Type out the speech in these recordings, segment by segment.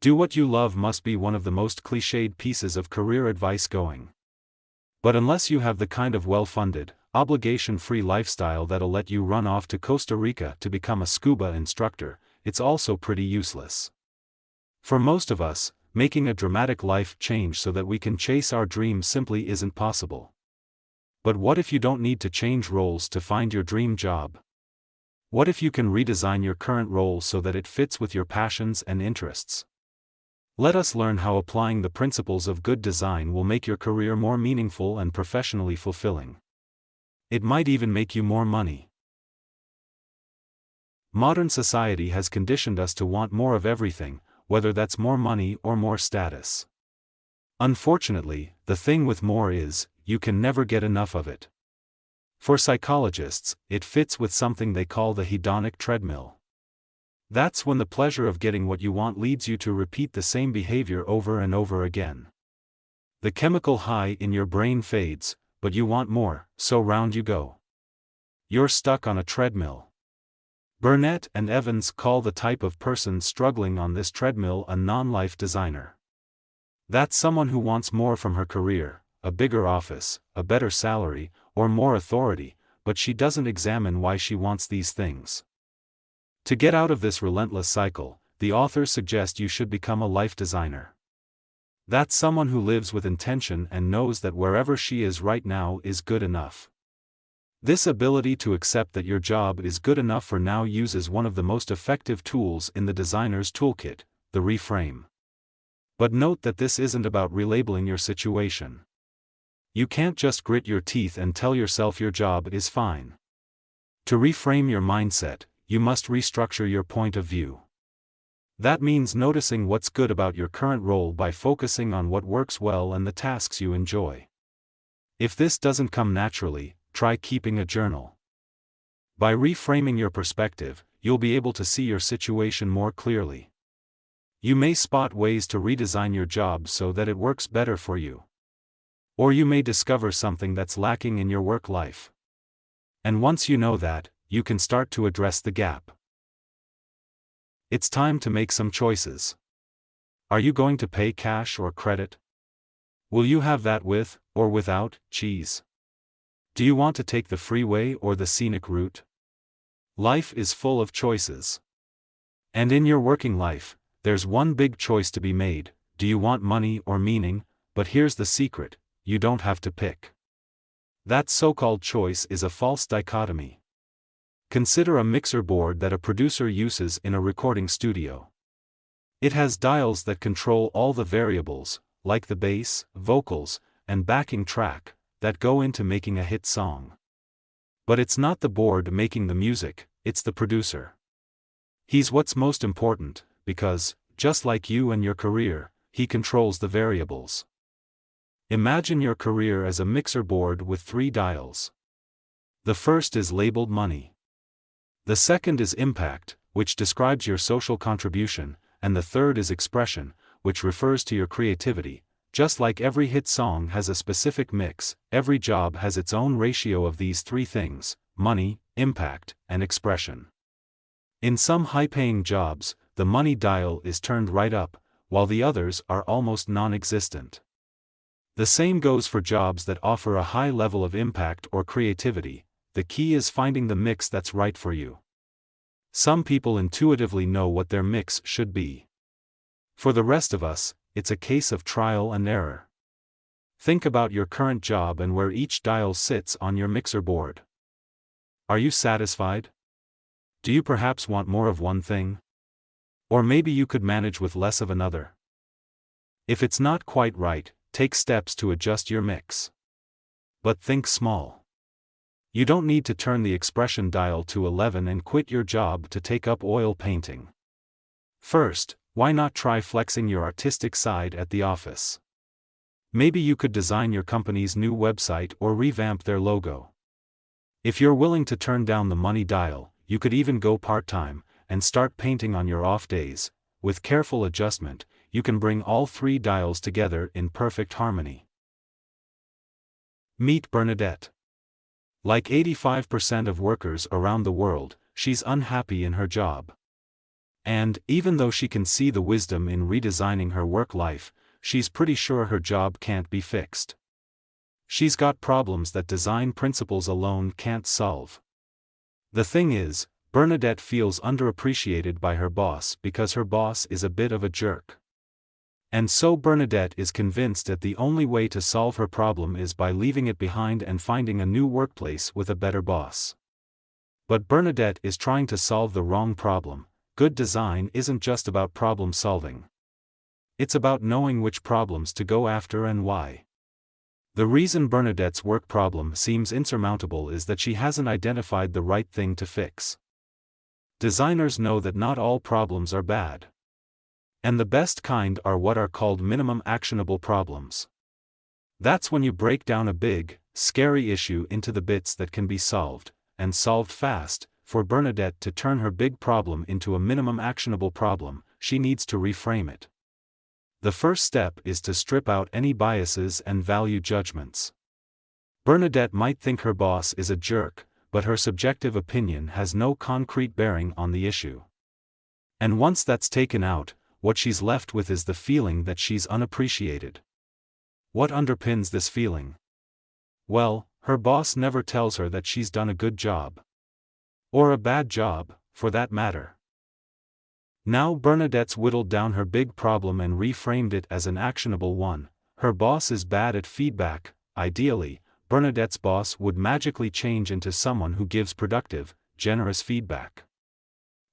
Do what you love must be one of the most cliched pieces of career advice going. But unless you have the kind of well-funded, obligation-free lifestyle that'll let you run off to Costa Rica to become a scuba instructor, it's also pretty useless. For most of us, making a dramatic life change so that we can chase our dreams simply isn't possible. But what if you don't need to change roles to find your dream job? What if you can redesign your current role so that it fits with your passions and interests? Let us learn how applying the principles of good design will make your career more meaningful and professionally fulfilling. It might even make you more money. Modern society has conditioned us to want more of everything, whether that's more money or more status. Unfortunately, the thing with more is, you can never get enough of it. For psychologists, it fits with something they call the hedonic treadmill. That's when the pleasure of getting what you want leads you to repeat the same behavior over and over again. The chemical high in your brain fades, but you want more, so round you go. You're stuck on a treadmill. Burnett and Evans call the type of person struggling on this treadmill a non-life designer. That's someone who wants more from her career, a bigger office, a better salary, or more authority, but she doesn't examine why she wants these things. To get out of this relentless cycle, the authors suggest you should become a life designer. That's someone who lives with intention and knows that wherever she is right now is good enough. This ability to accept that your job is good enough for now uses one of the most effective tools in the designer's toolkit, the reframe. But note that this isn't about relabeling your situation. You can't just grit your teeth and tell yourself your job is fine. To reframe your mindset, you must restructure your point of view. That means noticing what's good about your current role by focusing on what works well and the tasks you enjoy. If this doesn't come naturally, try keeping a journal. By reframing your perspective, you'll be able to see your situation more clearly. You may spot ways to redesign your job so that it works better for you. Or you may discover something that's lacking in your work life. And once you know that, you can start to address the gap. It's time to make some choices. Are you going to pay cash or credit? Will you have that with, or without, cheese? Do you want to take the freeway or the scenic route? Life is full of choices. And in your working life, there's one big choice to be made: do you want money or meaning? But here's the secret: you don't have to pick. That so-called choice is a false dichotomy. Consider a mixer board that a producer uses in a recording studio. It has dials that control all the variables, like the bass, vocals, and backing track, that go into making a hit song. But it's not the board making the music, it's the producer. He's what's most important, because, just like you and your career, he controls the variables. Imagine your career as a mixer board with 3 dials. The first is labeled money. The second is impact, which describes your social contribution, and the third is expression, which refers to your creativity. Just like every hit song has a specific mix, every job has its own ratio of these 3 things: money, impact, and expression. In some high-paying jobs, the money dial is turned right up, while the others are almost non-existent. The same goes for jobs that offer a high level of impact or creativity. The key is finding the mix that's right for you. Some people intuitively know what their mix should be. For the rest of us, it's a case of trial and error. Think about your current job and where each dial sits on your mixer board. Are you satisfied? Do you perhaps want more of one thing? Or maybe you could manage with less of another. If it's not quite right, take steps to adjust your mix. But think small. You don't need to turn the expression dial to 11 and quit your job to take up oil painting. First, why not try flexing your artistic side at the office? Maybe you could design your company's new website or revamp their logo. If you're willing to turn down the money dial, you could even go part-time and start painting on your off days. With careful adjustment, you can bring all 3 dials together in perfect harmony. Meet Bernadette. Like 85% of workers around the world, she's unhappy in her job. And, even though she can see the wisdom in redesigning her work life, she's pretty sure her job can't be fixed. She's got problems that design principles alone can't solve. The thing is, Bernadette feels underappreciated by her boss because her boss is a bit of a jerk. And so Bernadette is convinced that the only way to solve her problem is by leaving it behind and finding a new workplace with a better boss. But Bernadette is trying to solve the wrong problem. Good design isn't just about problem solving. It's about knowing which problems to go after and why. The reason Bernadette's work problem seems insurmountable is that she hasn't identified the right thing to fix. Designers know that not all problems are bad. And the best kind are what are called minimum actionable problems. That's when you break down a big, scary issue into the bits that can be solved, and solved fast. For Bernadette to turn her big problem into a minimum actionable problem, she needs to reframe it. The first step is to strip out any biases and value judgments. Bernadette might think her boss is a jerk, but her subjective opinion has no concrete bearing on the issue. And once that's taken out, what she's left with is the feeling that she's unappreciated. What underpins this feeling? Well, her boss never tells her that she's done a good job. Or a bad job, for that matter. Now Bernadette's whittled down her big problem and reframed it as an actionable one. Her boss is bad at feedback. Ideally, Bernadette's boss would magically change into someone who gives productive, generous feedback.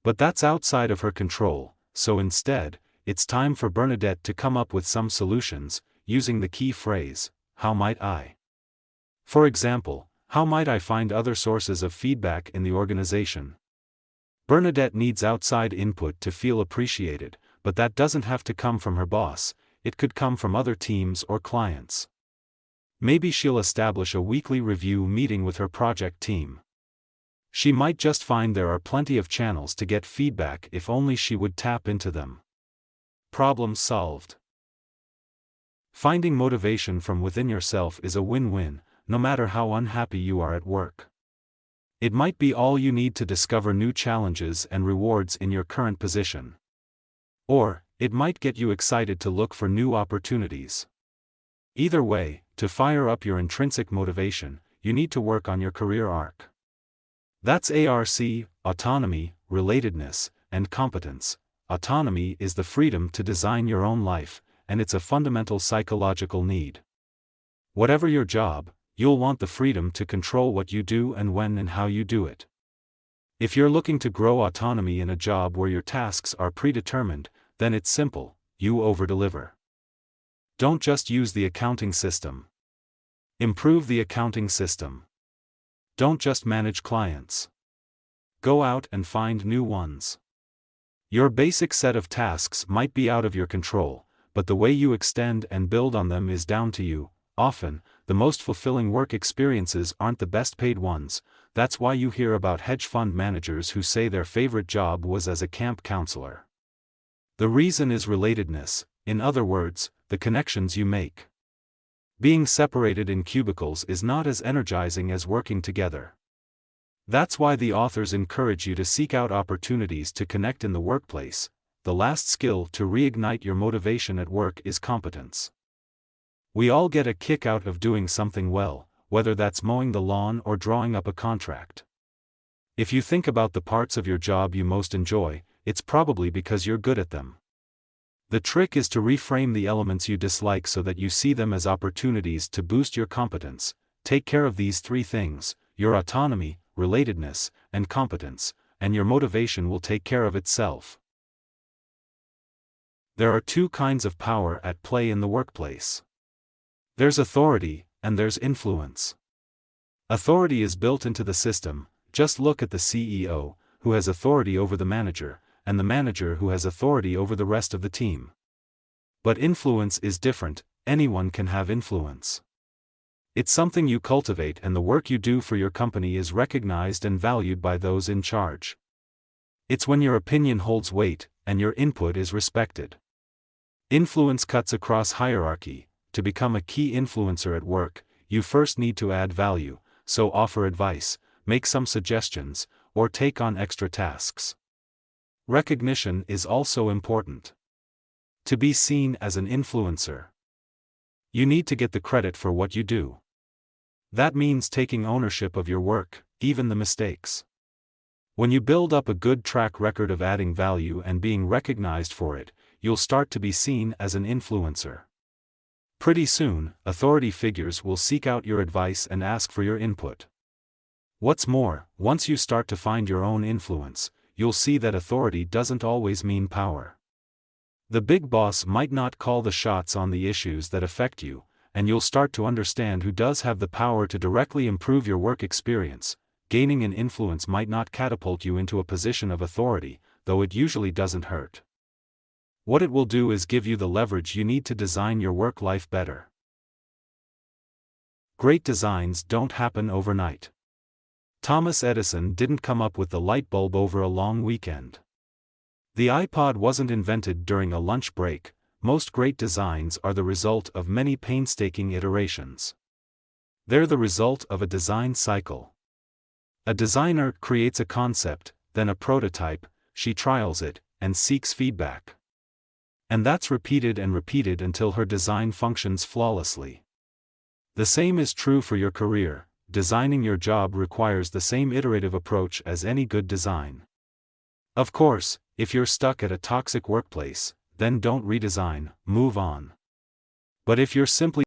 But that's outside of her control, so instead, it's time for Bernadette to come up with some solutions, using the key phrase, "How might I?" For example, how might I find other sources of feedback in the organization? Bernadette needs outside input to feel appreciated, but that doesn't have to come from her boss, it could come from other teams or clients. Maybe she'll establish a weekly review meeting with her project team. She might just find there are plenty of channels to get feedback if only she would tap into them. Problem solved. Finding motivation from within yourself is a win-win, no matter how unhappy you are at work. It might be all you need to discover new challenges and rewards in your current position. Or, it might get you excited to look for new opportunities. Either way, to fire up your intrinsic motivation, you need to work on your career arc. That's ARC, autonomy, relatedness, and competence. Autonomy is the freedom to design your own life, and it's a fundamental psychological need. Whatever your job, you'll want the freedom to control what you do and when and how you do it. If you're looking to grow autonomy in a job where your tasks are predetermined, then it's simple: you overdeliver. Don't just use the accounting system. Improve the accounting system. Don't just manage clients. Go out and find new ones. Your basic set of tasks might be out of your control, but the way you extend and build on them is down to you. Often, the most fulfilling work experiences aren't the best paid ones. That's why you hear about hedge fund managers who say their favorite job was as a camp counselor. The reason is relatedness, in other words, the connections you make. Being separated in cubicles is not as energizing as working together. That's why the authors encourage you to seek out opportunities to connect in the workplace. The last skill to reignite your motivation at work is competence. We all get a kick out of doing something well, whether that's mowing the lawn or drawing up a contract. If you think about the parts of your job you most enjoy, it's probably because you're good at them. The trick is to reframe the elements you dislike so that you see them as opportunities to boost your competence. Take care of these three things: your autonomy, relatedness, and competence, and your motivation will take care of itself. There are two kinds of power at play in the workplace. There's authority, and there's influence. Authority is built into the system. Just look at the CEO, who has authority over the manager, and the manager who has authority over the rest of the team. But influence is different. Anyone can have influence. It's something you cultivate, and the work you do for your company is recognized and valued by those in charge. It's when your opinion holds weight, and your input is respected. Influence cuts across hierarchy. To become a key influencer at work, you first need to add value, so offer advice, make some suggestions, or take on extra tasks. Recognition is also important. To be seen as an influencer, you need to get the credit for what you do. That means taking ownership of your work, even the mistakes. When you build up a good track record of adding value and being recognized for it, you'll start to be seen as an influencer. Pretty soon, authority figures will seek out your advice and ask for your input. What's more, once you start to find your own influence, you'll see that authority doesn't always mean power. The big boss might not call the shots on the issues that affect you, and you'll start to understand who does have the power to directly improve your work experience. Gaining an influence might not catapult you into a position of authority, though it usually doesn't hurt. What it will do is give you the leverage you need to design your work life better. Great designs don't happen overnight. Thomas Edison didn't come up with the light bulb over a long weekend. The iPod wasn't invented during a lunch break. Most great designs are the result of many painstaking iterations. They're the result of a design cycle. A designer creates a concept, then a prototype, she trials it, and seeks feedback. And that's repeated and repeated until her design functions flawlessly. The same is true for your career. Designing your job requires the same iterative approach as any good design. Of course, if you're stuck at a toxic workplace, then don't redesign, move on. But if you're simply